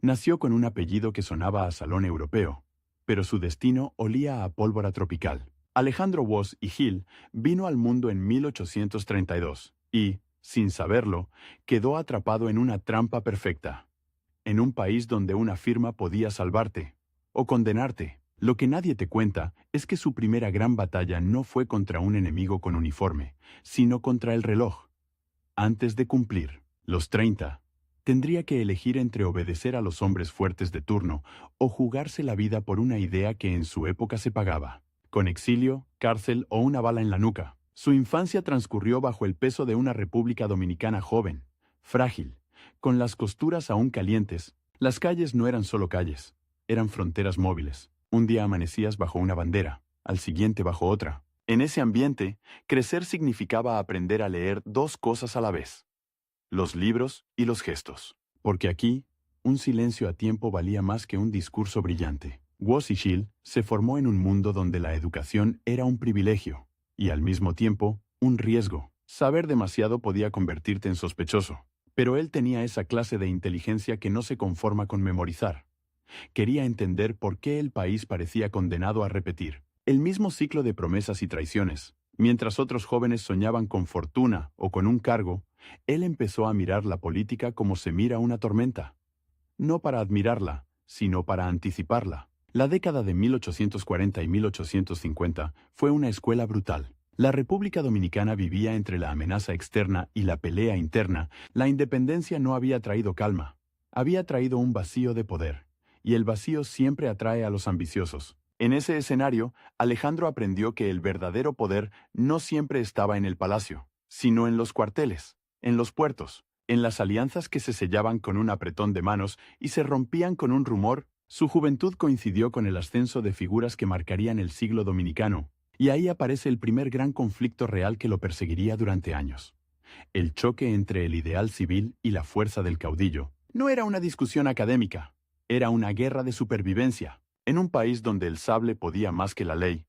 Nació con un apellido que sonaba a salón europeo, pero su destino olía a pólvora tropical. Alejandro Woz y Gil vino al mundo en 1832 y, sin saberlo, quedó atrapado en una trampa perfecta. En un país donde una firma podía salvarte o condenarte. Lo que nadie te cuenta es que su primera gran batalla no fue contra un enemigo con uniforme, sino contra el reloj. Antes de cumplir los 30, tendría que elegir entre obedecer a los hombres fuertes de turno o jugarse la vida por una idea que en su época se pagaba, con exilio, cárcel o una bala en la nuca. Su infancia transcurrió bajo el peso de una República Dominicana joven, frágil, con las costuras aún calientes. Las calles no eran solo calles, eran fronteras móviles. Un día amanecías bajo una bandera, al siguiente bajo otra. En ese ambiente, crecer significaba aprender a leer dos cosas a la vez: los libros y los gestos. Porque aquí, un silencio a tiempo valía más que un discurso brillante. Woz y Gil se formó en un mundo donde la educación era un privilegio, y al mismo tiempo, un riesgo. Saber demasiado podía convertirte en sospechoso. Pero él tenía esa clase de inteligencia que no se conforma con memorizar. Quería entender por qué el país parecía condenado a repetir el mismo ciclo de promesas y traiciones. Mientras otros jóvenes soñaban con fortuna o con un cargo, él empezó a mirar la política como se mira una tormenta. No para admirarla, sino para anticiparla. La década de 1840 y 1850 fue una escuela brutal. La República Dominicana vivía entre la amenaza externa y la pelea interna. La independencia no había traído calma. Había traído un vacío de poder. Y el vacío siempre atrae a los ambiciosos. En ese escenario, Alejandro aprendió que el verdadero poder no siempre estaba en el palacio, sino en los cuarteles, en los puertos, en las alianzas que se sellaban con un apretón de manos y se rompían con un rumor. Su juventud coincidió con el ascenso de figuras que marcarían el siglo dominicano, y ahí aparece el primer gran conflicto real que lo perseguiría durante años. El choque entre el ideal civil y la fuerza del caudillo. No era una discusión académica, era una guerra de supervivencia. En un país donde el sable podía más que la ley,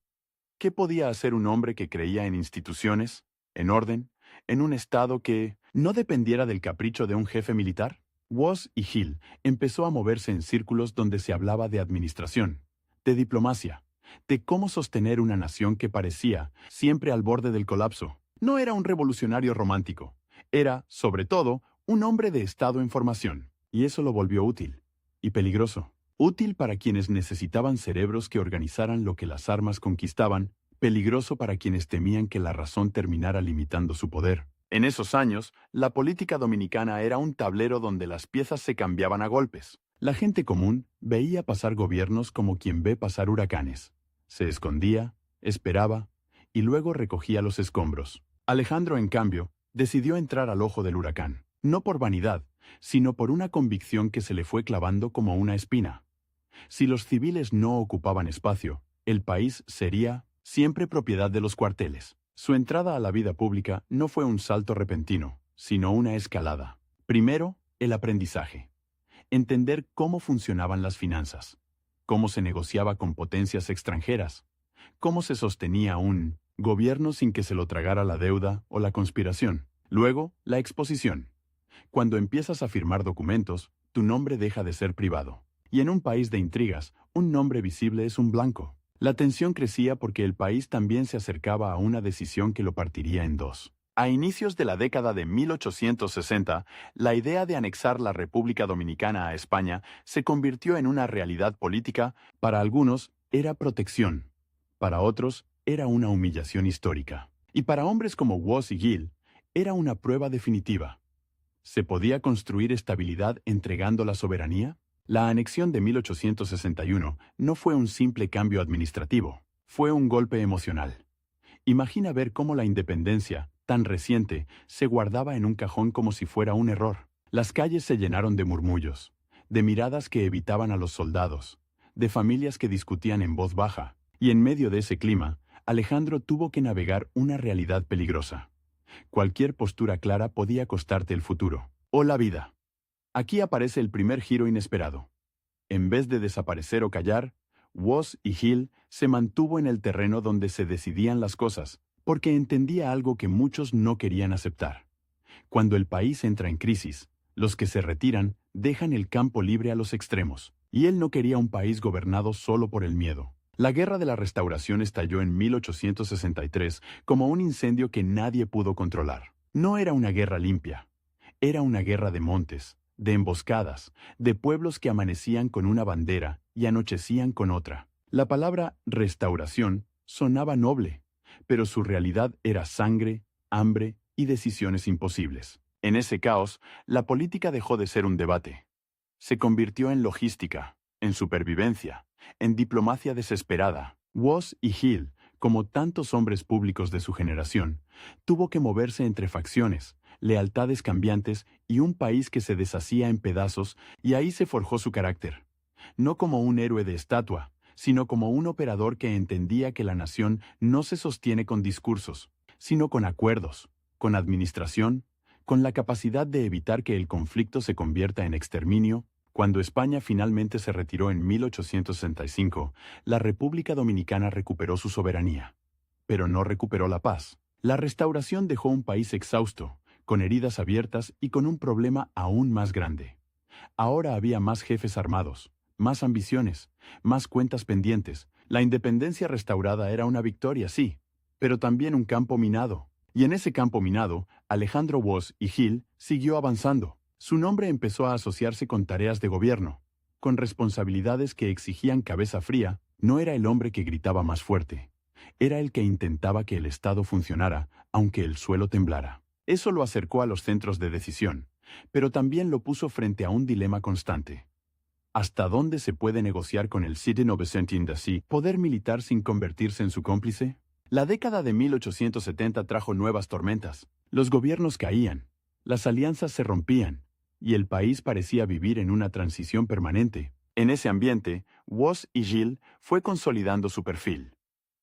¿qué podía hacer un hombre que creía en instituciones, en orden, en un Estado que no dependiera del capricho de un jefe militar? Woz y Gil empezó a moverse en círculos donde se hablaba de administración, de diplomacia, de cómo sostener una nación que parecía siempre al borde del colapso. No era un revolucionario romántico, era, sobre todo, un hombre de Estado en formación. Y eso lo volvió útil y peligroso. Útil para quienes necesitaban cerebros que organizaran lo que las armas conquistaban, peligroso para quienes temían que la razón terminara limitando su poder. En esos años, la política dominicana era un tablero donde las piezas se cambiaban a golpes. La gente común veía pasar gobiernos como quien ve pasar huracanes. Se escondía, esperaba, y luego recogía los escombros. Alejandro, en cambio, decidió entrar al ojo del huracán, no por vanidad, sino por una convicción que se le fue clavando como una espina. Si los civiles no ocupaban espacio, el país sería siempre propiedad de los cuarteles. Su entrada a la vida pública no fue un salto repentino, sino una escalada. Primero, el aprendizaje. Entender cómo funcionaban las finanzas, cómo se negociaba con potencias extranjeras, cómo se sostenía un gobierno sin que se lo tragara la deuda o la conspiración. Luego, la exposición. Cuando empiezas a firmar documentos, tu nombre deja de ser privado. Y en un país de intrigas, un nombre visible es un blanco. La tensión crecía porque el país también se acercaba a una decisión que lo partiría en dos. A inicios de la década de 1860, la idea de anexar la República Dominicana a España se convirtió en una realidad política. Para algunos, era protección. Para otros, era una humillación histórica. Y para hombres como Woz y Gil, era una prueba definitiva. ¿Se podía construir estabilidad entregando la soberanía? La anexión de 1861 no fue un simple cambio administrativo, fue un golpe emocional. Imagina ver cómo la independencia, tan reciente, se guardaba en un cajón como si fuera un error. Las calles se llenaron de murmullos, de miradas que evitaban a los soldados, de familias que discutían en voz baja, y en medio de ese clima, Alejandro tuvo que navegar una realidad peligrosa. Cualquier postura clara podía costarte el futuro, o la vida. Aquí aparece el primer giro inesperado. En vez de desaparecer o callar, Woz y Gil se mantuvo en el terreno donde se decidían las cosas, porque entendía algo que muchos no querían aceptar. Cuando el país entra en crisis, los que se retiran dejan el campo libre a los extremos. Y él no quería un país gobernado solo por el miedo. La Guerra de la Restauración estalló en 1863 como un incendio que nadie pudo controlar. No era una guerra limpia. Era una guerra de montes, de emboscadas, de pueblos que amanecían con una bandera y anochecían con otra. La palabra restauración sonaba noble, pero su realidad era sangre, hambre y decisiones imposibles. En ese caos, la política dejó de ser un debate. Se convirtió en logística, en supervivencia, en diplomacia desesperada. Woz y Hill, como tantos hombres públicos de su generación, tuvo que moverse entre facciones, lealtades cambiantes y un país que se deshacía en pedazos, y ahí se forjó su carácter. No como un héroe de estatua, sino como un operador que entendía que la nación no se sostiene con discursos, sino con acuerdos, con administración, con la capacidad de evitar que el conflicto se convierta en exterminio. Cuando España finalmente se retiró en 1865, la República Dominicana recuperó su soberanía. Pero no recuperó la paz. La restauración dejó un país exhausto, con heridas abiertas y con un problema aún más grande. Ahora había más jefes armados, más ambiciones, más cuentas pendientes. La independencia restaurada era una victoria, sí, pero también un campo minado. Y en ese campo minado, Alejandro Woz y Hill siguió avanzando. Su nombre empezó a asociarse con tareas de gobierno, con responsabilidades que exigían cabeza fría. No era el hombre que gritaba más fuerte. Era el que intentaba que el Estado funcionara, aunque el suelo temblara. Eso lo acercó a los centros de decisión, pero también lo puso frente a un dilema constante. ¿Hasta dónde se puede negociar con el Citizen of Sea poder militar sin convertirse en su cómplice? La década de 1870 trajo nuevas tormentas. Los gobiernos caían, las alianzas se rompían, y el país parecía vivir en una transición permanente. En ese ambiente, Woz y Hill fue consolidando su perfil.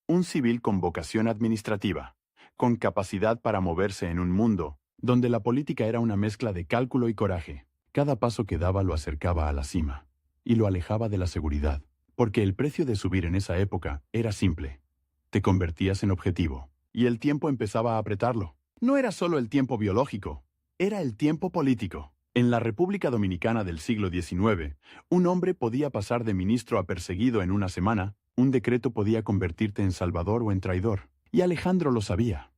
Un civil con vocación administrativa, con capacidad para moverse en un mundo donde la política era una mezcla de cálculo y coraje. Cada paso que daba lo acercaba a la cima y lo alejaba de la seguridad, porque el precio de subir en esa época era simple. Te convertías en objetivo, y el tiempo empezaba a apretarlo. No era solo el tiempo biológico, era el tiempo político. En la República Dominicana del siglo XIX, un hombre podía pasar de ministro a perseguido en una semana. Un decreto podía convertirte en salvador o en traidor. Y Alejandro lo sabía.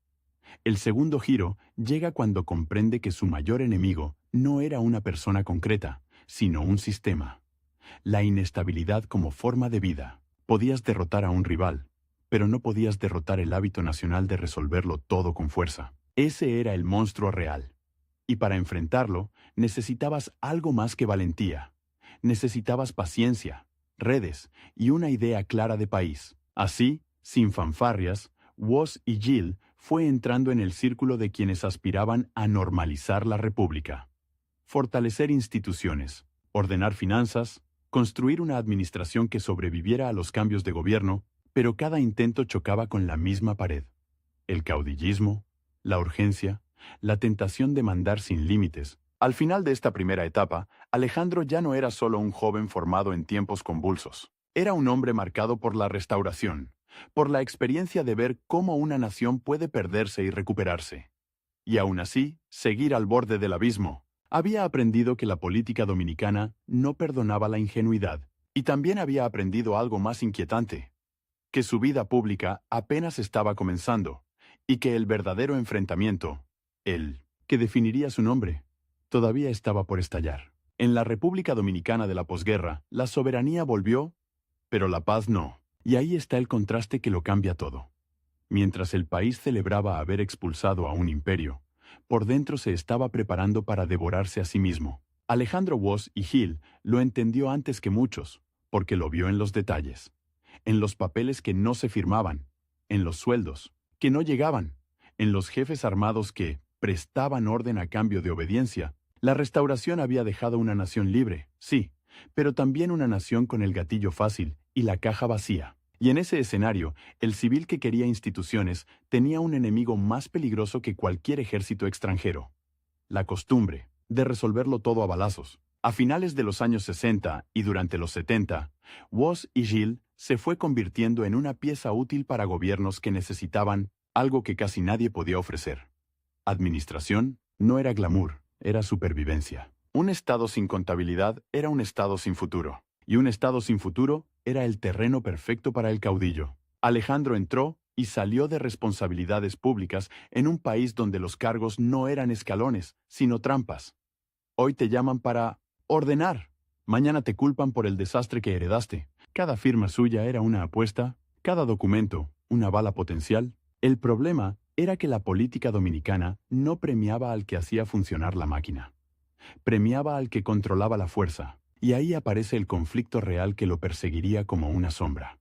El segundo giro llega cuando comprende que su mayor enemigo no era una persona concreta, sino un sistema. La inestabilidad como forma de vida. Podías derrotar a un rival, pero no podías derrotar el hábito nacional de resolverlo todo con fuerza. Ese era el monstruo real. Y para enfrentarlo, necesitabas algo más que valentía. Necesitabas paciencia, redes y una idea clara de país. Así, sin fanfarrias, Woz y Hill fue entrando en el círculo de quienes aspiraban a normalizar la república. Fortalecer instituciones, ordenar finanzas, construir una administración que sobreviviera a los cambios de gobierno, pero cada intento chocaba con la misma pared. El caudillismo, la urgencia, la tentación de mandar sin límites. Al final de esta primera etapa, Alejandro ya no era solo un joven formado en tiempos convulsos. Era un hombre marcado por la restauración, por la experiencia de ver cómo una nación puede perderse y recuperarse. Y aún así, seguir al borde del abismo. Había aprendido que la política dominicana no perdonaba la ingenuidad, y también había aprendido algo más inquietante, que su vida pública apenas estaba comenzando, y que el verdadero enfrentamiento, el que definiría su nombre, todavía estaba por estallar. En la República Dominicana de la posguerra, la soberanía volvió, pero la paz no. Y ahí está el contraste que lo cambia todo. Mientras el país celebraba haber expulsado a un imperio, por dentro se estaba preparando para devorarse a sí mismo. Alejandro Woz y Hill lo entendió antes que muchos, porque lo vio en los detalles, en los papeles que no se firmaban, en los sueldos que no llegaban, en los jefes armados que prestaban orden a cambio de obediencia. La restauración había dejado una nación libre, sí, pero también una nación con el gatillo fácil y la caja vacía. Y en ese escenario, el civil que quería instituciones tenía un enemigo más peligroso que cualquier ejército extranjero: la costumbre de resolverlo todo a balazos. A finales de los años 60 y durante los 70, Woz y Hill se fue convirtiendo en una pieza útil para gobiernos que necesitaban algo que casi nadie podía ofrecer. Administración no era glamour, era supervivencia. Un estado sin contabilidad era un estado sin futuro. Y un estado sin futuro era el terreno perfecto para el caudillo. Alejandro entró y salió de responsabilidades públicas en un país donde los cargos no eran escalones, sino trampas. Hoy te llaman para ordenar. Mañana te culpan por el desastre que heredaste. Cada firma suya era una apuesta, cada documento, una bala potencial. El problema era que la política dominicana no premiaba al que hacía funcionar la máquina. Premiaba al que controlaba la fuerza. Y ahí aparece el conflicto real que lo perseguiría como una sombra.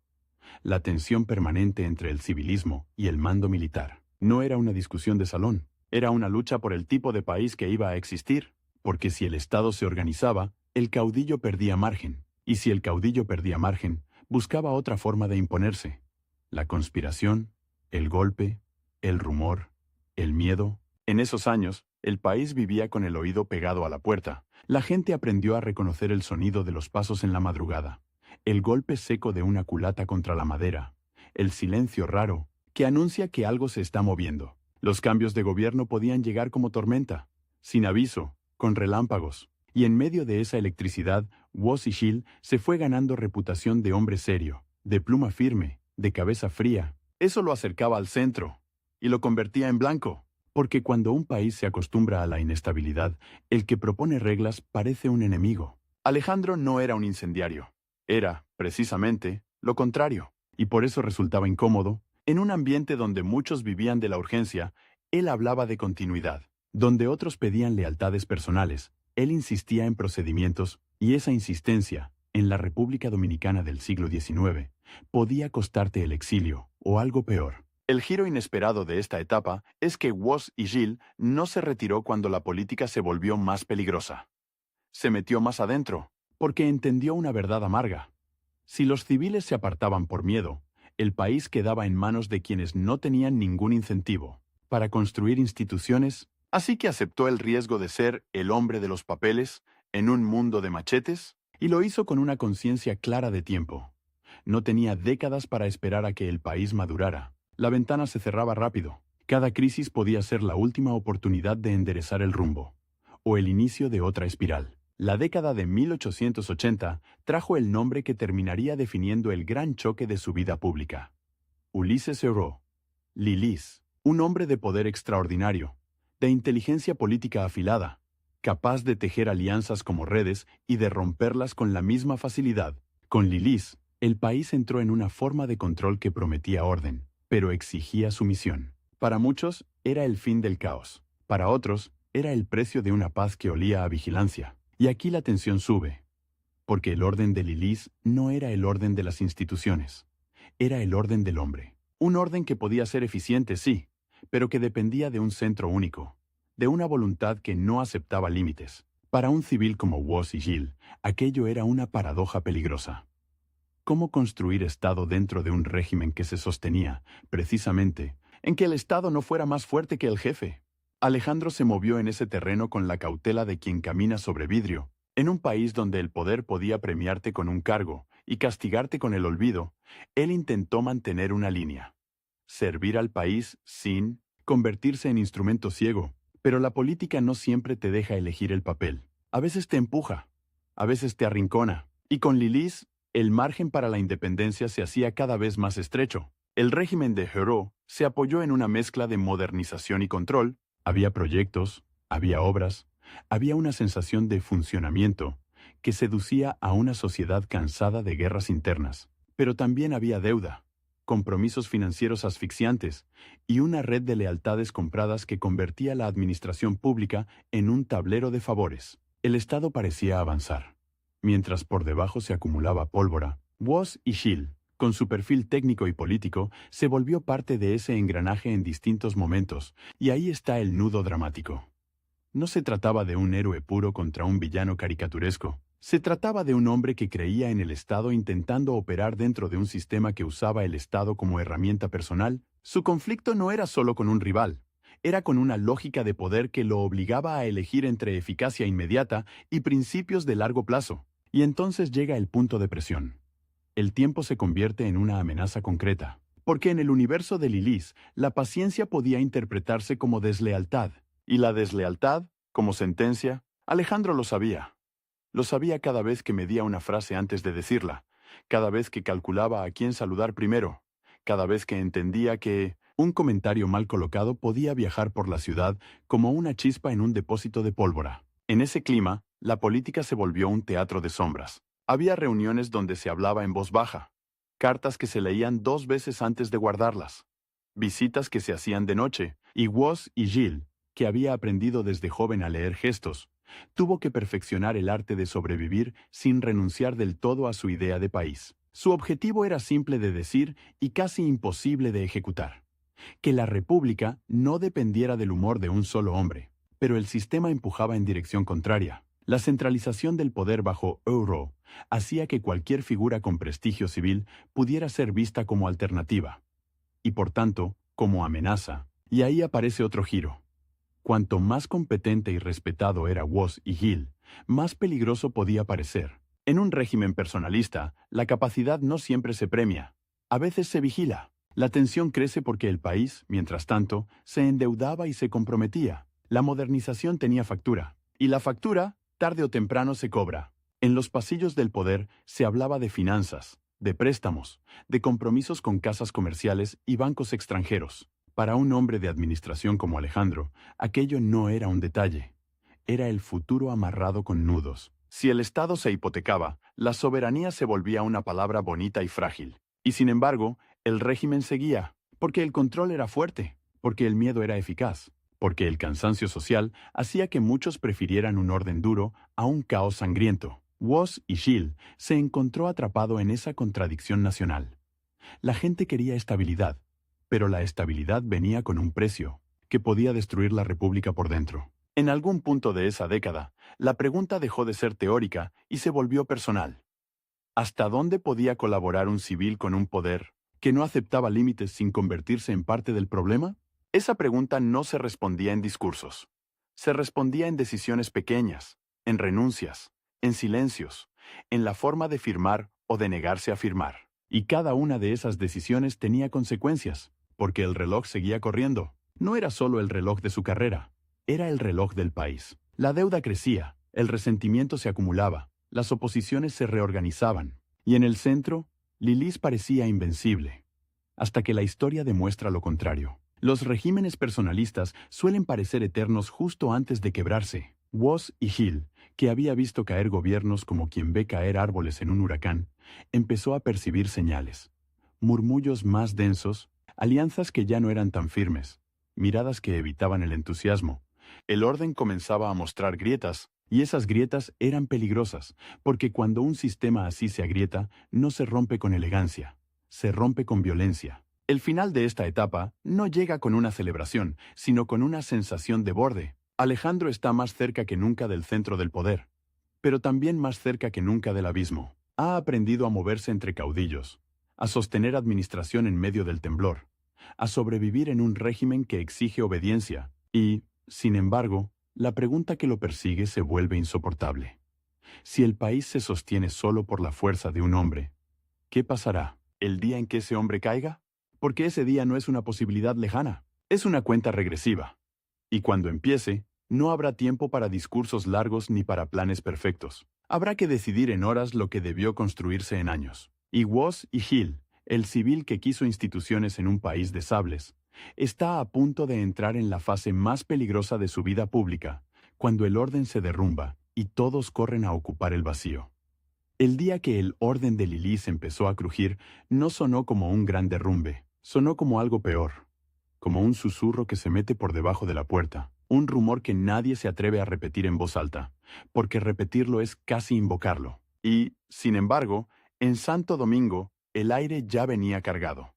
La tensión permanente entre el civilismo y el mando militar. No era una discusión de salón, era una lucha por el tipo de país que iba a existir, porque si el Estado se organizaba, el caudillo perdía margen, y si el caudillo perdía margen, buscaba otra forma de imponerse. La conspiración, el golpe, el rumor, el miedo. En esos años, el país vivía con el oído pegado a la puerta. La gente aprendió a reconocer el sonido de los pasos en la madrugada, el golpe seco de una culata contra la madera, el silencio raro que anuncia que algo se está moviendo. Los cambios de gobierno podían llegar como tormenta, sin aviso, con relámpagos. Y en medio de esa electricidad, Woz y Gil se fue ganando reputación de hombre serio, de pluma firme, de cabeza fría. Eso lo acercaba al centro y lo convertía en blanco. Porque cuando un país se acostumbra a la inestabilidad, el que propone reglas parece un enemigo. Alejandro no era un incendiario. Era, precisamente, lo contrario. Y por eso resultaba incómodo. En un ambiente donde muchos vivían de la urgencia, él hablaba de continuidad. Donde otros pedían lealtades personales, él insistía en procedimientos, y esa insistencia, en la República Dominicana del siglo XIX, podía costarte el exilio, o algo peor. El giro inesperado de esta etapa es que Woz y Gil no se retiró cuando la política se volvió más peligrosa. Se metió más adentro, porque entendió una verdad amarga. Si los civiles se apartaban por miedo, el país quedaba en manos de quienes no tenían ningún incentivo para construir instituciones, así que aceptó el riesgo de ser el hombre de los papeles en un mundo de machetes, y lo hizo con una conciencia clara de tiempo. No tenía décadas para esperar a que el país madurara. La ventana se cerraba rápido. Cada crisis podía ser la última oportunidad de enderezar el rumbo, o el inicio de otra espiral. La década de 1880 trajo el nombre que terminaría definiendo el gran choque de su vida pública. Ulises Heró, Lilis, un hombre de poder extraordinario, de inteligencia política afilada, capaz de tejer alianzas como redes y de romperlas con la misma facilidad. Con Lilis, el país entró en una forma de control que prometía orden, pero exigía sumisión. Para muchos, era el fin del caos. Para otros, era el precio de una paz que olía a vigilancia. Y aquí la tensión sube, porque el orden de Lilis no era el orden de las instituciones, era el orden del hombre. Un orden que podía ser eficiente, sí, pero que dependía de un centro único, de una voluntad que no aceptaba límites. Para un civil como Woz y Gil, aquello era una paradoja peligrosa. ¿Cómo construir Estado dentro de un régimen que se sostenía, precisamente, en que el Estado no fuera más fuerte que el jefe? Alejandro se movió en ese terreno con la cautela de quien camina sobre vidrio. En un país donde el poder podía premiarte con un cargo y castigarte con el olvido, él intentó mantener una línea. Servir al país sin convertirse en instrumento ciego. Pero la política no siempre te deja elegir el papel. A veces te empuja, a veces te arrincona. Y con Lilis, el margen para la independencia se hacía cada vez más estrecho. El régimen de Heró se apoyó en una mezcla de modernización y control. Había proyectos, había obras, había una sensación de funcionamiento que seducía a una sociedad cansada de guerras internas. Pero también había deuda, compromisos financieros asfixiantes y una red de lealtades compradas que convertía la administración pública en un tablero de favores. El Estado parecía avanzar, mientras por debajo se acumulaba pólvora. Woz y Gil, con su perfil técnico y político, se volvió parte de ese engranaje en distintos momentos, y ahí está el nudo dramático. No se trataba de un héroe puro contra un villano caricaturesco. Se trataba de un hombre que creía en el Estado intentando operar dentro de un sistema que usaba el Estado como herramienta personal. Su conflicto no era solo con un rival, era con una lógica de poder que lo obligaba a elegir entre eficacia inmediata y principios de largo plazo. Y entonces llega el punto de presión. El tiempo se convierte en una amenaza concreta, porque en el universo de Lilis, la paciencia podía interpretarse como deslealtad, y la deslealtad como sentencia Alejandro lo sabía. Lo sabía cada vez que medía una frase antes de decirla, cada vez que calculaba a quién saludar primero, cada vez que entendía que un comentario mal colocado podía viajar por la ciudad como una chispa en un depósito de pólvora. En ese clima, la política se volvió un teatro de sombras. Había reuniones donde se hablaba en voz baja, cartas que se leían 2 veces antes de guardarlas, visitas que se hacían de noche, y Woz y Gilles, que había aprendido desde joven a leer gestos, tuvo que perfeccionar el arte de sobrevivir sin renunciar del todo a su idea de país. Su objetivo era simple de decir y casi imposible de ejecutar: que la república no dependiera del humor de un solo hombre. Pero el sistema empujaba en dirección contraria. La centralización del poder bajo Euro hacía que cualquier figura con prestigio civil pudiera ser vista como alternativa, y por tanto, como amenaza. Y ahí aparece otro giro. Cuanto más competente y respetado era Woz y Gilles, más peligroso podía parecer. En un régimen personalista, la capacidad no siempre se premia. A veces se vigila. La tensión crece porque el país, mientras tanto, se endeudaba y se comprometía. La modernización tenía factura. Y la factura, tarde o temprano, se cobra. En los pasillos del poder se hablaba de finanzas, de préstamos, de compromisos con casas comerciales y bancos extranjeros. Para un hombre de administración como Alejandro, aquello no era un detalle. Era el futuro amarrado con nudos. Si el Estado se hipotecaba, la soberanía se volvía una palabra bonita y frágil. Y sin embargo, el régimen seguía, porque el control era fuerte, porque el miedo era eficaz, porque el cansancio social hacía que muchos prefirieran un orden duro a un caos sangriento. Woz y Gilles se encontró atrapado en esa contradicción nacional. La gente quería estabilidad, pero la estabilidad venía con un precio, que podía destruir la república por dentro. En algún punto de esa década, la pregunta dejó de ser teórica y se volvió personal. ¿Hasta dónde podía colaborar un civil con un poder que no aceptaba límites sin convertirse en parte del problema? Esa pregunta no se respondía en discursos. Se respondía en decisiones pequeñas, en renuncias, en silencios, en la forma de firmar o de negarse a firmar. Y cada una de esas decisiones tenía consecuencias, porque el reloj seguía corriendo. No era solo el reloj de su carrera, era el reloj del país. La deuda crecía, el resentimiento se acumulaba, las oposiciones se reorganizaban, y en el centro, Lilis parecía invencible. Hasta que la historia demuestra lo contrario. Los regímenes personalistas suelen parecer eternos justo antes de quebrarse. Woz y Gilles, que había visto caer gobiernos como quien ve caer árboles en un huracán, empezó a percibir señales. Murmullos más densos, alianzas que ya no eran tan firmes, miradas que evitaban el entusiasmo. El orden comenzaba a mostrar grietas, y esas grietas eran peligrosas, porque cuando un sistema así se agrieta, no se rompe con elegancia, se rompe con violencia. El final de esta etapa no llega con una celebración, sino con una sensación de borde. Alejandro está más cerca que nunca del centro del poder, pero también más cerca que nunca del abismo. Ha aprendido a moverse entre caudillos, a sostener administración en medio del temblor, a sobrevivir en un régimen que exige obediencia, y, sin embargo, la pregunta que lo persigue se vuelve insoportable. Si el país se sostiene solo por la fuerza de un hombre, ¿qué pasará el día en que ese hombre caiga? Porque ese día no es una posibilidad lejana, es una cuenta regresiva. Y cuando empiece, no habrá tiempo para discursos largos ni para planes perfectos. Habrá que decidir en horas lo que debió construirse en años. Y Woz y Gilles, el civil que quiso instituciones en un país de sables, está a punto de entrar en la fase más peligrosa de su vida pública, cuando el orden se derrumba y todos corren a ocupar el vacío. El día que el orden de Lilis empezó a crujir, no sonó como un gran derrumbe, sonó como algo peor, como un susurro que se mete por debajo de la puerta, un rumor que nadie se atreve a repetir en voz alta, porque repetirlo es casi invocarlo. Y, sin embargo, en Santo Domingo, el aire ya venía cargado.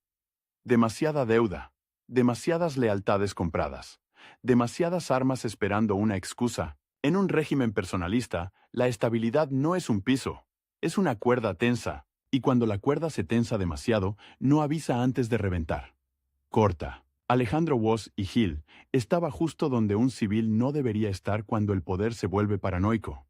Demasiada deuda, demasiadas lealtades compradas, demasiadas armas esperando una excusa. En un régimen personalista, la estabilidad no es un piso, es una cuerda tensa, y cuando la cuerda se tensa demasiado, no avisa antes de reventar. Corta. Alejandro Woz y Gilles estaba justo donde un civil no debería estar cuando el poder se vuelve paranoico.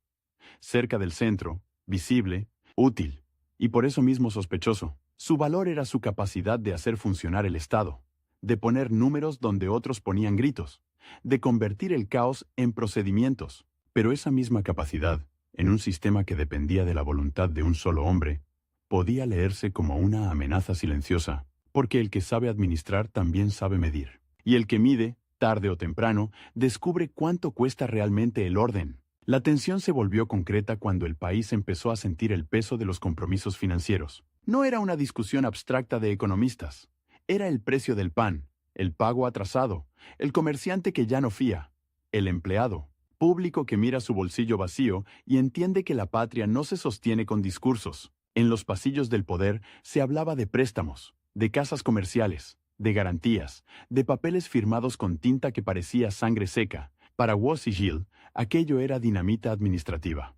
Cerca del centro, visible, útil, y por eso mismo sospechoso. Su valor era su capacidad de hacer funcionar el Estado, de poner números donde otros ponían gritos, de convertir el caos en procedimientos. Pero esa misma capacidad, en un sistema que dependía de la voluntad de un solo hombre, podía leerse como una amenaza silenciosa, porque el que sabe administrar también sabe medir. Y el que mide, tarde o temprano, descubre cuánto cuesta realmente el orden. La tensión se volvió concreta cuando el país empezó a sentir el peso de los compromisos financieros. No era una discusión abstracta de economistas. Era el precio del pan, el pago atrasado, el comerciante que ya no fía, el empleado, público que mira su bolsillo vacío y entiende que la patria no se sostiene con discursos. En los pasillos del poder se hablaba de préstamos, de casas comerciales, de garantías, de papeles firmados con tinta que parecía sangre seca. Para Woz y Gil, aquello era dinamita administrativa.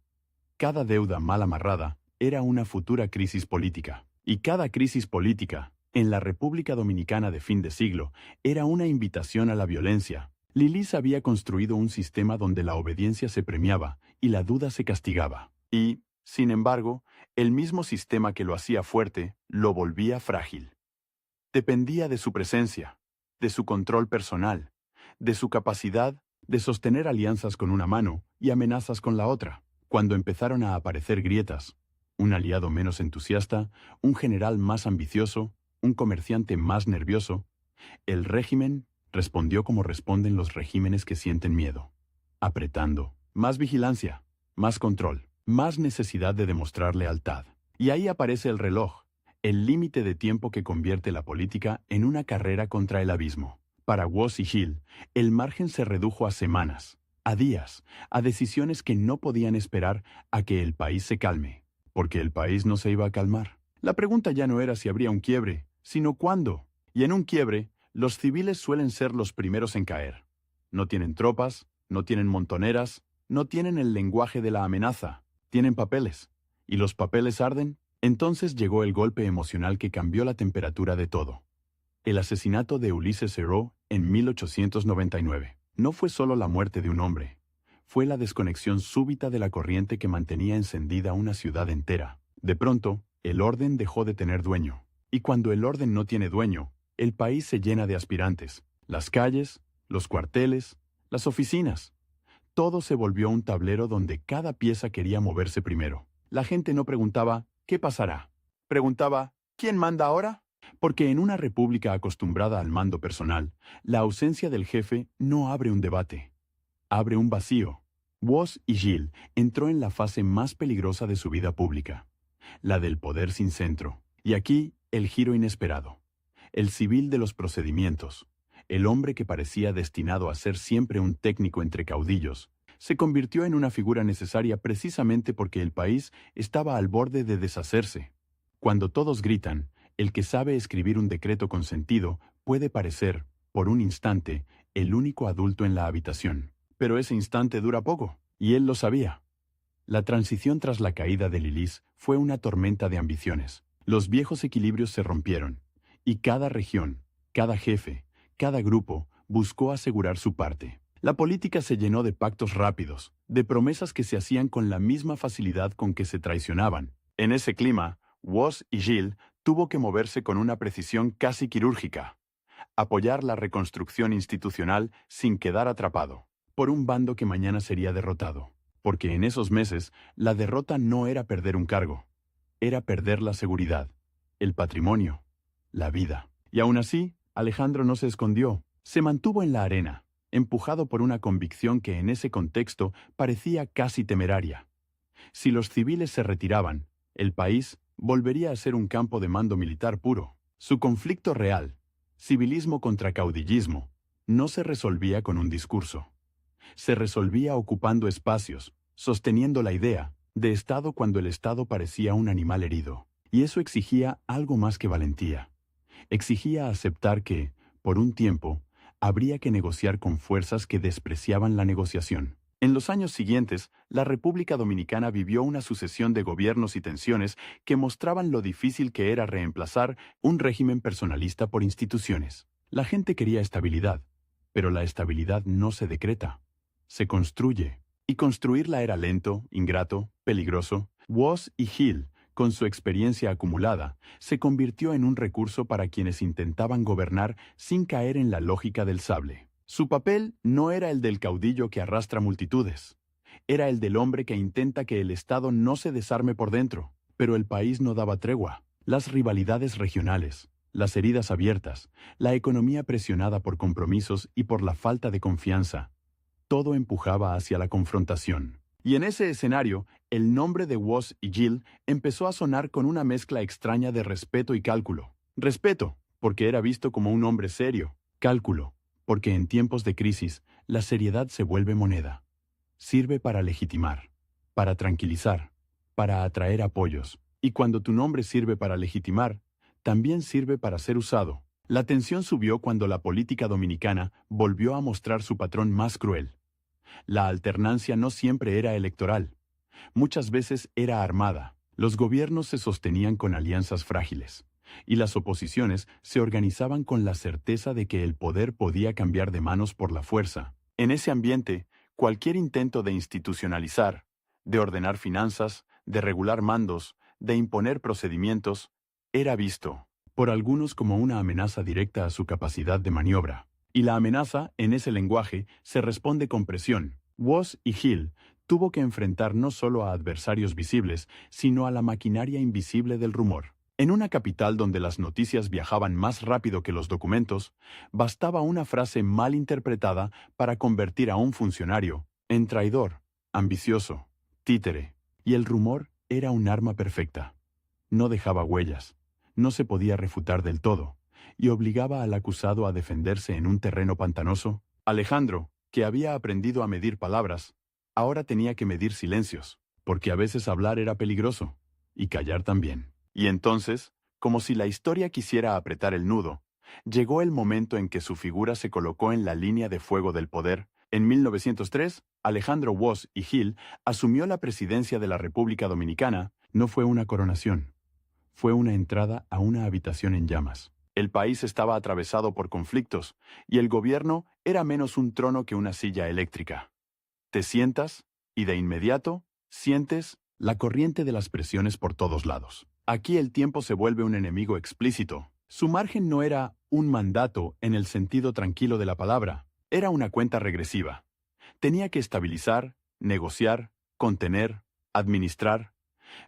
Cada deuda mal amarrada era una futura crisis política. Y cada crisis política, en la República Dominicana de fin de siglo, era una invitación a la violencia. Lilis había construido un sistema donde la obediencia se premiaba y la duda se castigaba. Y, sin embargo, el mismo sistema que lo hacía fuerte, lo volvía frágil. Dependía de su presencia, de su control personal, de su capacidad de sostener alianzas con una mano y amenazas con la otra. Cuando empezaron a aparecer grietas, un aliado menos entusiasta, un general más ambicioso, un comerciante más nervioso, el régimen respondió como responden los regímenes que sienten miedo, apretando, más vigilancia, más control, más necesidad de demostrar lealtad. Y ahí aparece el reloj, el límite de tiempo que convierte la política en una carrera contra el abismo. Para Woz y Gil, el margen se redujo a semanas, a días, a decisiones que no podían esperar a que el país se calme, porque el país no se iba a calmar. La pregunta ya no era si habría un quiebre, sino cuándo. Y en un quiebre, los civiles suelen ser los primeros en caer. No tienen tropas, no tienen montoneras, no tienen el lenguaje de la amenaza, tienen papeles. ¿Y los papeles arden? Entonces llegó el golpe emocional que cambió la temperatura de todo. El asesinato de Ulysses Heró en 1899. No fue solo la muerte de un hombre, fue la desconexión súbita de la corriente que mantenía encendida una ciudad entera. De pronto, el orden dejó de tener dueño. Y cuando el orden no tiene dueño, el país se llena de aspirantes. Las calles, los cuarteles, las oficinas. Todo se volvió un tablero donde cada pieza quería moverse primero. La gente no preguntaba, ¿qué pasará? Preguntaba, ¿quién manda ahora? Porque en una república acostumbrada al mando personal, la ausencia del jefe no abre un debate, abre un vacío. Woz y Gil entró en la fase más peligrosa de su vida pública, la del poder sin centro. Y aquí, el giro inesperado. El civil de los procedimientos, el hombre que parecía destinado a ser siempre un técnico entre caudillos, se convirtió en una figura necesaria precisamente porque el país estaba al borde de deshacerse. Cuando todos gritan, el que sabe escribir un decreto con sentido puede parecer, por un instante, el único adulto en la habitación. Pero ese instante dura poco, y él lo sabía. La transición tras la caída de Lilis fue una tormenta de ambiciones. Los viejos equilibrios se rompieron, y cada región, cada jefe, cada grupo buscó asegurar su parte. La política se llenó de pactos rápidos, de promesas que se hacían con la misma facilidad con que se traicionaban. En ese clima, Woz y Gil tuvo que moverse con una precisión casi quirúrgica, apoyar la reconstrucción institucional sin quedar atrapado por un bando que mañana sería derrotado. Porque en esos meses, la derrota no era perder un cargo, era perder la seguridad, el patrimonio, la vida. Y aún así, Alejandro no se escondió, se mantuvo en la arena, empujado por una convicción que en ese contexto parecía casi temeraria. Si los civiles se retiraban, el país volvería a ser un campo de mando militar puro. Su conflicto real, civilismo contra caudillismo, no se resolvía con un discurso. Se resolvía ocupando espacios, sosteniendo la idea de Estado cuando el Estado parecía un animal herido. Y eso exigía algo más que valentía. Exigía aceptar que, por un tiempo, habría que negociar con fuerzas que despreciaban la negociación. En los años siguientes, la República Dominicana vivió una sucesión de gobiernos y tensiones que mostraban lo difícil que era reemplazar un régimen personalista por instituciones. La gente quería estabilidad, pero la estabilidad no se decreta, se construye. Y construirla era lento, ingrato, peligroso. Woz y Gil, con su experiencia acumulada, se convirtió en un recurso para quienes intentaban gobernar sin caer en la lógica del sable. Su papel no era el del caudillo que arrastra multitudes. era el del hombre que intenta que el Estado no se desarme por dentro. Pero el país no daba tregua. Las rivalidades regionales, las heridas abiertas, la economía presionada por compromisos y por la falta de confianza, todo empujaba hacia la confrontación. Y en ese escenario, el nombre de Woz y Gill empezó a sonar con una mezcla extraña de respeto y cálculo. Respeto, porque era visto como un hombre serio. Cálculo, porque en tiempos de crisis, la seriedad se vuelve moneda. Sirve para legitimar, para tranquilizar, para atraer apoyos. Y cuando tu nombre sirve para legitimar, también sirve para ser usado. La tensión subió cuando la política dominicana volvió a mostrar su patrón más cruel. La alternancia no siempre era electoral. Muchas veces era armada. Los gobiernos se sostenían con alianzas frágiles, y las oposiciones se organizaban con la certeza de que el poder podía cambiar de manos por la fuerza. En ese ambiente, cualquier intento de institucionalizar, de ordenar finanzas, de regular mandos, de imponer procedimientos, era visto por algunos como una amenaza directa a su capacidad de maniobra. Y la amenaza, en ese lenguaje, se responde con presión. Woz y Gill tuvo que enfrentar no solo a adversarios visibles, sino a la maquinaria invisible del rumor. En una capital donde las noticias viajaban más rápido que los documentos, bastaba una frase mal interpretada para convertir a un funcionario en traidor, ambicioso, títere. Y el rumor era un arma perfecta. No dejaba huellas, no se podía refutar del todo, y obligaba al acusado a defenderse en un terreno pantanoso. Alejandro, que había aprendido a medir palabras, ahora tenía que medir silencios, porque a veces hablar era peligroso, y callar también. Y entonces, como si la historia quisiera apretar el nudo, llegó el momento en que su figura se colocó en la línea de fuego del poder. En 1903, Alejandro Woz y Gill asumió la presidencia de la República Dominicana. No fue una coronación, fue una entrada a una habitación en llamas. El país estaba atravesado por conflictos, y el gobierno era menos un trono que una silla eléctrica. Te sientas, y de inmediato, sientes la corriente de las presiones por todos lados. Aquí el tiempo se vuelve un enemigo explícito. Su margen no era un mandato en el sentido tranquilo de la palabra, era una cuenta regresiva. Tenía que estabilizar, negociar, contener, administrar,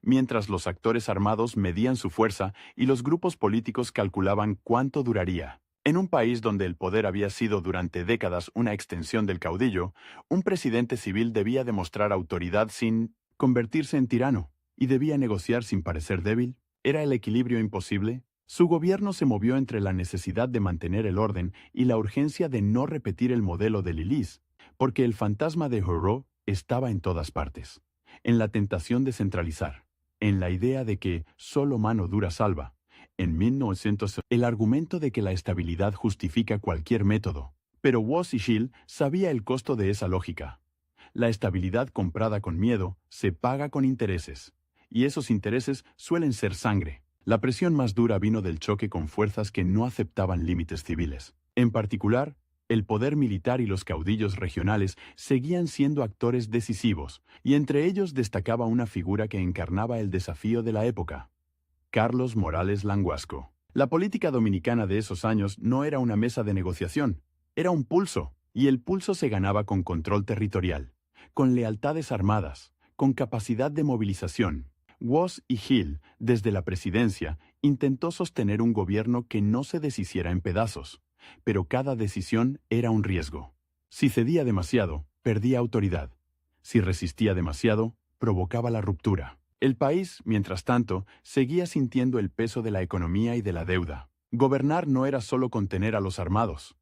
mientras los actores armados medían su fuerza y los grupos políticos calculaban cuánto duraría. En un país donde el poder había sido durante décadas una extensión del caudillo, un presidente civil debía demostrar autoridad sin convertirse en tirano, y debía negociar sin parecer débil. ¿Era el equilibrio imposible? Su gobierno se movió entre la necesidad de mantener el orden y la urgencia de no repetir el modelo de Lilis, porque el fantasma de Horror estaba en todas partes. En la tentación de centralizar, en la idea de que solo mano dura salva. En 1900, el argumento de que la estabilidad justifica cualquier método. Pero Woz y Gill sabía el costo de esa lógica. La estabilidad comprada con miedo se paga con intereses, y esos intereses suelen ser sangre. La presión más dura vino del choque con fuerzas que no aceptaban límites civiles. En particular, el poder militar y los caudillos regionales seguían siendo actores decisivos, y entre ellos destacaba una figura que encarnaba el desafío de la época: Carlos Morales Languasco. La política dominicana de esos años no era una mesa de negociación, era un pulso, y el pulso se ganaba con control territorial, con lealtades armadas, con capacidad de movilización. Woz y Gill, desde la presidencia, intentó sostener un gobierno que no se deshiciera en pedazos, pero cada decisión era un riesgo. Si cedía demasiado, perdía autoridad. Si resistía demasiado, provocaba la ruptura. El país, mientras tanto, seguía sintiendo el peso de la economía y de la deuda. Gobernar no era solo contener a los armados,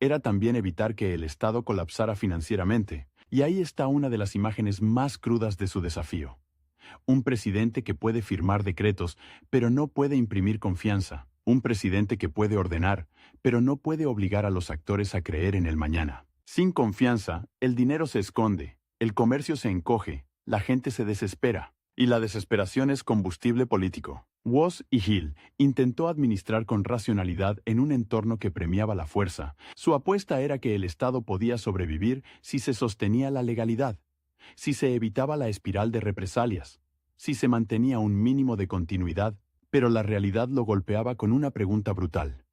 era también evitar que el Estado colapsara financieramente, y ahí está una de las imágenes más crudas de su desafío. Un presidente que puede firmar decretos, pero no puede imprimir confianza. Un presidente que puede ordenar, pero no puede obligar a los actores a creer en el mañana. Sin confianza, el dinero se esconde, el comercio se encoge, la gente se desespera, y la desesperación es combustible político. Woz y Gill intentó administrar con racionalidad en un entorno que premiaba la fuerza. Su apuesta era que el Estado podía sobrevivir si se sostenía la legalidad, si se evitaba la espiral de represalias, si se mantenía un mínimo de continuidad, pero la realidad lo golpeaba con una pregunta brutal.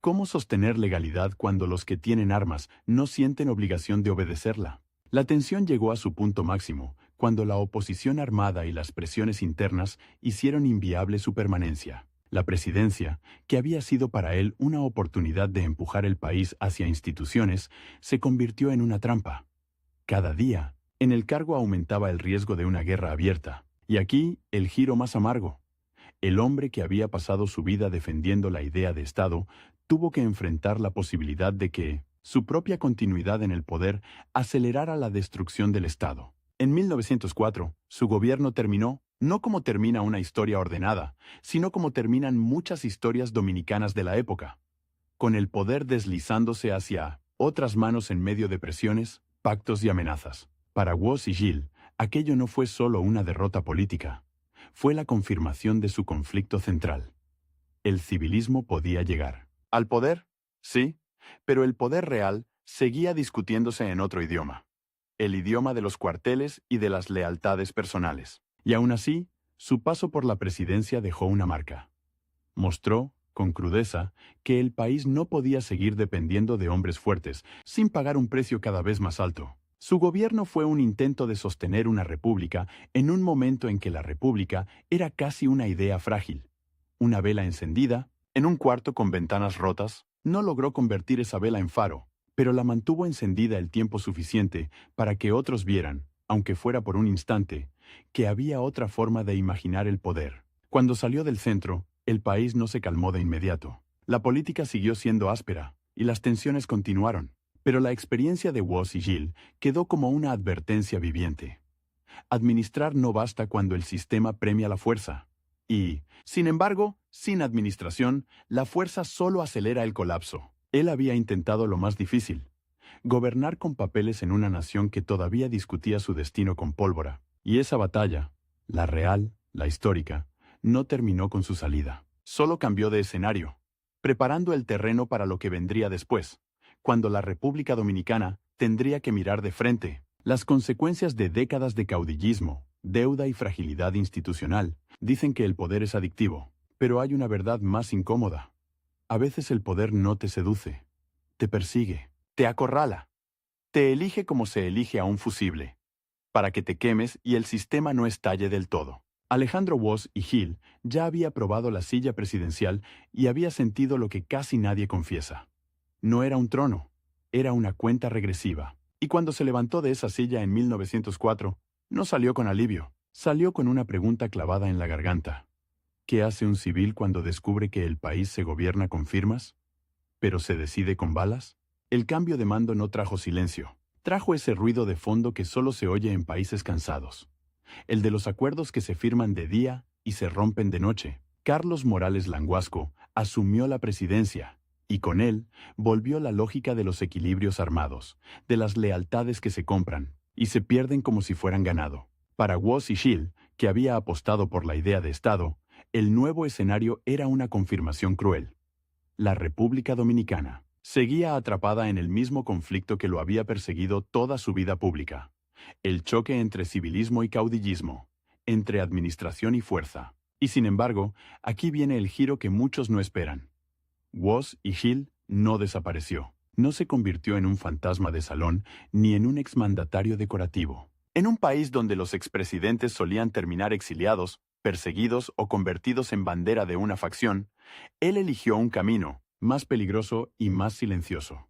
¿Cómo sostener legalidad cuando los que tienen armas no sienten obligación de obedecerla? La tensión llegó a su punto máximo cuando la oposición armada y las presiones internas hicieron inviable su permanencia. La presidencia, que había sido para él una oportunidad de empujar el país hacia instituciones, se convirtió en una trampa. Cada día, en el cargo aumentaba el riesgo de una guerra abierta. Y aquí, el giro más amargo. El hombre que había pasado su vida defendiendo la idea de Estado tuvo que enfrentar la posibilidad de que su propia continuidad en el poder acelerara la destrucción del Estado. En 1904, su gobierno terminó, no como termina una historia ordenada, sino como terminan muchas historias dominicanas de la época, con el poder deslizándose hacia otras manos en medio de presiones, pactos y amenazas. Para Woz y Gilles, aquello no fue solo una derrota política, fue la confirmación de su conflicto central. El civilismo podía llegar al poder, sí, pero el poder real seguía discutiéndose en otro idioma, el idioma de los cuarteles y de las lealtades personales. Y aún así, su paso por la presidencia dejó una marca. Mostró, con crudeza, que el país no podía seguir dependiendo de hombres fuertes, sin pagar un precio cada vez más alto. Su gobierno fue un intento de sostener una república en un momento en que la república era casi una idea frágil. Una vela encendida, en un cuarto con ventanas rotas, no logró convertir esa vela en faro, pero la mantuvo encendida el tiempo suficiente para que otros vieran, aunque fuera por un instante, que había otra forma de imaginar el poder. Cuando salió del centro, el país no se calmó de inmediato. La política siguió siendo áspera, y las tensiones continuaron. Pero la experiencia de Woz y Gilles quedó como una advertencia viviente. Administrar no basta cuando el sistema premia la fuerza. Y, sin embargo, sin administración, la fuerza solo acelera el colapso. Él había intentado lo más difícil: gobernar con papeles en una nación que todavía discutía su destino con pólvora. Y esa batalla, la real, la histórica, no terminó con su salida. Solo cambió de escenario, preparando el terreno para lo que vendría después, cuando la República Dominicana tendría que mirar de frente las consecuencias de décadas de caudillismo, deuda y fragilidad institucional. Dicen que el poder es adictivo, pero hay una verdad más incómoda. A veces el poder no te seduce, te persigue, te acorrala, te elige como se elige a un fusible, para que te quemes y el sistema no estalle del todo. Alejandro Woz y Gilles ya había probado la silla presidencial y había sentido lo que casi nadie confiesa. No era un trono, era una cuenta regresiva. Y cuando se levantó de esa silla en 1904, no salió con alivio, salió con una pregunta clavada en la garganta. ¿Qué hace un civil cuando descubre que el país se gobierna con firmas, pero se decide con balas? El cambio de mando no trajo silencio, trajo ese ruido de fondo que solo se oye en países cansados. El de los acuerdos que se firman de día y se rompen de noche. Carlos Morales Languasco asumió la presidencia, y con él volvió la lógica de los equilibrios armados, de las lealtades que se compran y se pierden como si fueran ganado. Para Woz y Gilles, que había apostado por la idea de Estado, el nuevo escenario era una confirmación cruel. La República Dominicana seguía atrapada en el mismo conflicto que lo había perseguido toda su vida pública. El choque entre civilismo y caudillismo, entre administración y fuerza. Y sin embargo, aquí viene el giro que muchos no esperan. Woz y Gilles no desapareció. No se convirtió en un fantasma de salón ni en un exmandatario decorativo. En un país donde los expresidentes solían terminar exiliados, perseguidos o convertidos en bandera de una facción, él eligió un camino más peligroso y más silencioso.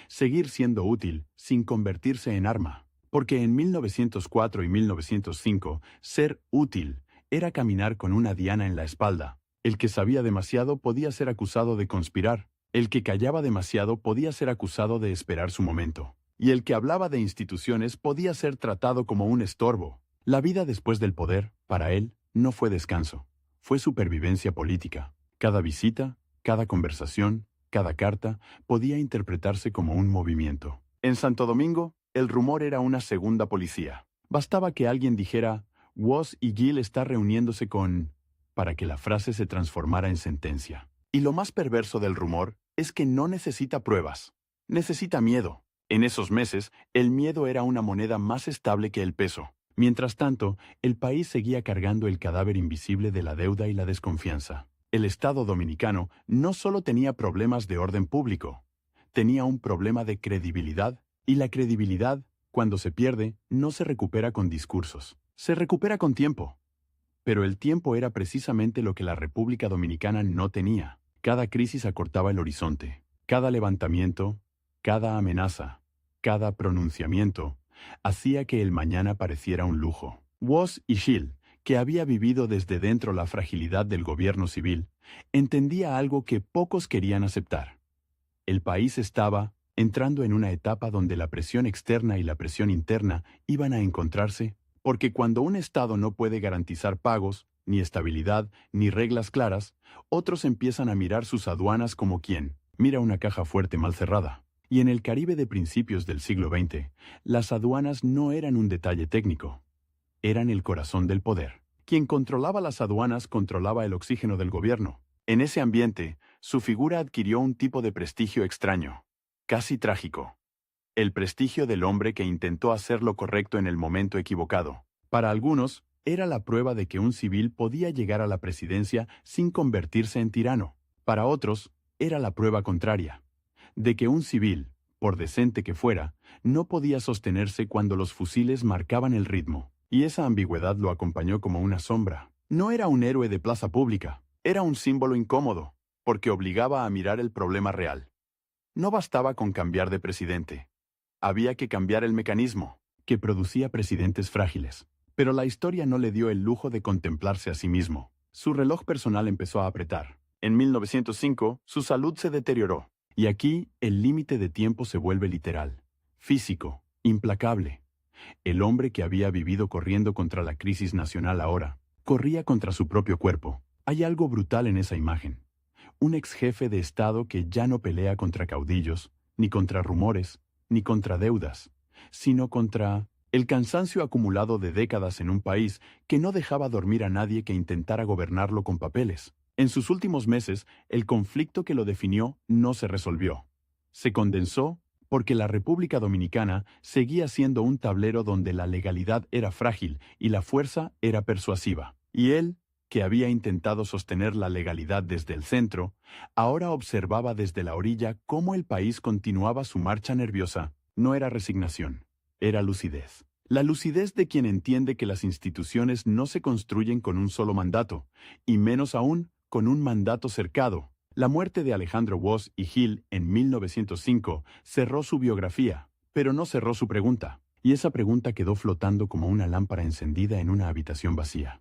Seguir siendo útil sin convertirse en arma. Porque en 1904 y 1905, ser útil era caminar con una diana en la espalda. El que sabía demasiado podía ser acusado de conspirar. El que callaba demasiado podía ser acusado de esperar su momento. Y el que hablaba de instituciones podía ser tratado como un estorbo. La vida después del poder, para él, no fue descanso. Fue supervivencia política. Cada visita, cada conversación, cada carta podía interpretarse como un movimiento. En Santo Domingo, el rumor era una segunda policía. Bastaba que alguien dijera, Woz y Gilles está reuniéndose con... para que la frase se transformara en sentencia. Y lo más perverso del rumor es que no necesita pruebas. Necesita miedo. En esos meses, el miedo era una moneda más estable que el peso. Mientras tanto, el país seguía cargando el cadáver invisible de la deuda y la desconfianza. El Estado dominicano no solo tenía problemas de orden público, tenía un problema de credibilidad. Y la credibilidad Cuando se pierde, no se recupera con discursos. Se recupera con tiempo. Pero el tiempo era precisamente lo que la República Dominicana no tenía. Cada crisis acortaba el horizonte. Cada levantamiento, cada amenaza, cada pronunciamiento, hacía que el mañana pareciera un lujo. Woz y Hill, que había vivido desde dentro la fragilidad del gobierno civil, entendía algo que pocos querían aceptar. El país estaba entrando en una etapa donde la presión externa y la presión interna iban a encontrarse, porque cuando un Estado no puede garantizar pagos, ni estabilidad, ni reglas claras, otros empiezan a mirar sus aduanas como quien mira una caja fuerte mal cerrada. Y en el Caribe de principios del siglo XX, las aduanas no eran un detalle técnico. Eran el corazón del poder. Quien controlaba las aduanas controlaba el oxígeno del gobierno. En ese ambiente, su figura adquirió un tipo de prestigio extraño, casi trágico. El prestigio del hombre que intentó hacer lo correcto en el momento equivocado. Para algunos, era la prueba de que un civil podía llegar a la presidencia sin convertirse en tirano. Para otros, era la prueba contraria, de que un civil, por decente que fuera, no podía sostenerse cuando los fusiles marcaban el ritmo. Y esa ambigüedad lo acompañó como una sombra. No era un héroe de plaza pública, era un símbolo incómodo, porque obligaba a mirar el problema real. No bastaba con cambiar de presidente. Había que cambiar el mecanismo, que producía presidentes frágiles. Pero la historia no le dio el lujo de contemplarse a sí mismo. Su reloj personal empezó a apretar. En 1905, su salud se deterioró. Y aquí, el límite de tiempo se vuelve literal, físico, implacable. El hombre que había vivido corriendo contra la crisis nacional ahora, corría contra su propio cuerpo. Hay algo brutal en esa imagen. Un ex jefe de Estado que ya no pelea contra caudillos, ni contra rumores, ni contra deudas, sino contra el cansancio acumulado de décadas en un país que no dejaba dormir a nadie que intentara gobernarlo con papeles. En sus últimos meses, el conflicto que lo definió no se resolvió. Se condensó porque la República Dominicana seguía siendo un tablero donde la legalidad era frágil y la fuerza era persuasiva. Y él, que había intentado sostener la legalidad desde el centro, ahora observaba desde la orilla cómo el país continuaba su marcha nerviosa. No era resignación, era lucidez. La lucidez de quien entiende que las instituciones no se construyen con un solo mandato, y menos aún con un mandato cercado. La muerte de Alejandro Woz y Hill en 1905 cerró su biografía, pero no cerró su pregunta, y esa pregunta quedó flotando como una lámpara encendida en una habitación vacía.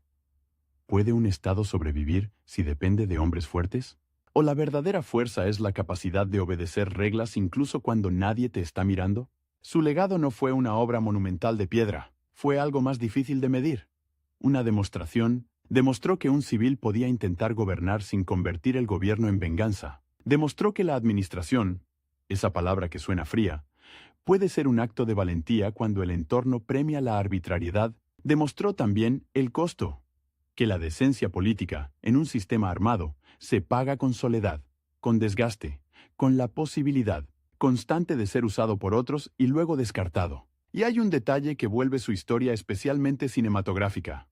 ¿Puede un Estado sobrevivir si depende de hombres fuertes? ¿O la verdadera fuerza es la capacidad de obedecer reglas incluso cuando nadie te está mirando? Su legado no fue una obra monumental de piedra, fue algo más difícil de medir. Una demostración. Demostró que un civil podía intentar gobernar sin convertir el gobierno en venganza. Demostró que la administración, esa palabra que suena fría, puede ser un acto de valentía cuando el entorno premia la arbitrariedad. Demostró también el costo, que la decencia política, en un sistema armado, se paga con soledad, con desgaste, con la posibilidad constante de ser usado por otros y luego descartado. Y hay un detalle que vuelve su historia especialmente cinematográfica.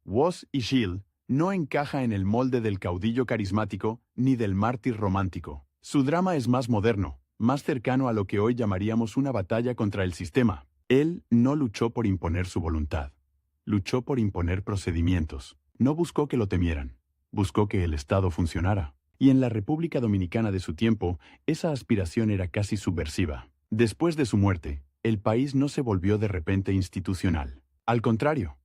Woz y Hill no encaja en el molde del caudillo carismático ni del mártir romántico. Su drama es más moderno, más cercano a lo que hoy llamaríamos una batalla contra el sistema. Él no luchó por imponer su voluntad. Luchó por imponer procedimientos. No buscó que lo temieran. Buscó que el Estado funcionara. Y en la República Dominicana de su tiempo, esa aspiración era casi subversiva. Después de su muerte, el país no se volvió de repente institucional. Al contrario,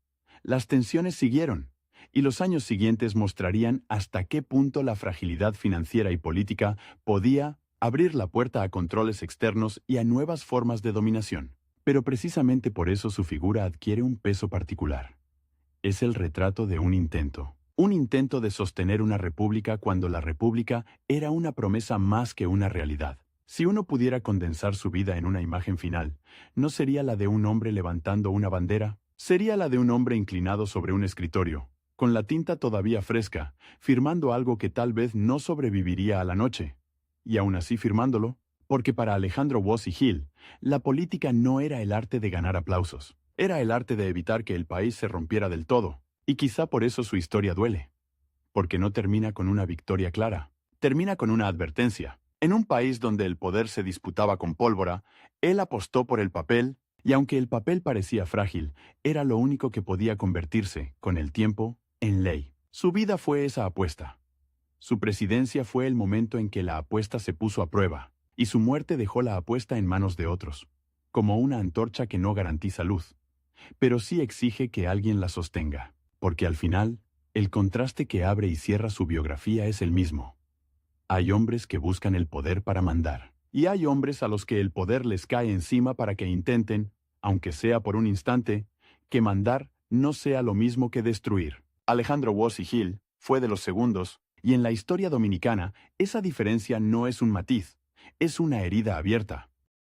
las tensiones siguieron, y los años siguientes mostrarían hasta qué punto la fragilidad financiera y política podía abrir la puerta a controles externos y a nuevas formas de dominación. Pero precisamente por eso su figura adquiere un peso particular. Es el retrato de un intento de sostener una república cuando la república era una promesa más que una realidad. Si uno pudiera condensar su vida en una imagen final, no sería la de un hombre levantando una bandera, sería la de un hombre inclinado sobre un escritorio, con la tinta todavía fresca, firmando algo que tal vez no sobreviviría a la noche. Y aún así firmándolo, porque para Alejandro Woz y Hill, la política no era el arte de ganar aplausos, era el arte de evitar que el país se rompiera del todo, y quizá por eso su historia duele. Porque no termina con una victoria clara, termina con una advertencia. En un país donde el poder se disputaba con pólvora, él apostó por el papel Y aunque el papel parecía frágil, era lo único que podía convertirse, con el tiempo, en ley. Su vida fue esa apuesta. Su presidencia fue el momento en que la apuesta se puso a prueba, y su muerte dejó la apuesta en manos de otros, como una antorcha que no garantiza luz, pero sí exige que alguien la sostenga, porque al final, el contraste que abre y cierra su biografía es el mismo. Hay hombres que buscan el poder para mandar, y hay hombres a los que el poder les cae encima para que intenten, aunque sea por un instante, que mandar no sea lo mismo que destruir. Alejandro Woz y Hill fue de los segundos, y en la historia dominicana esa diferencia no es un matiz, es una herida abierta.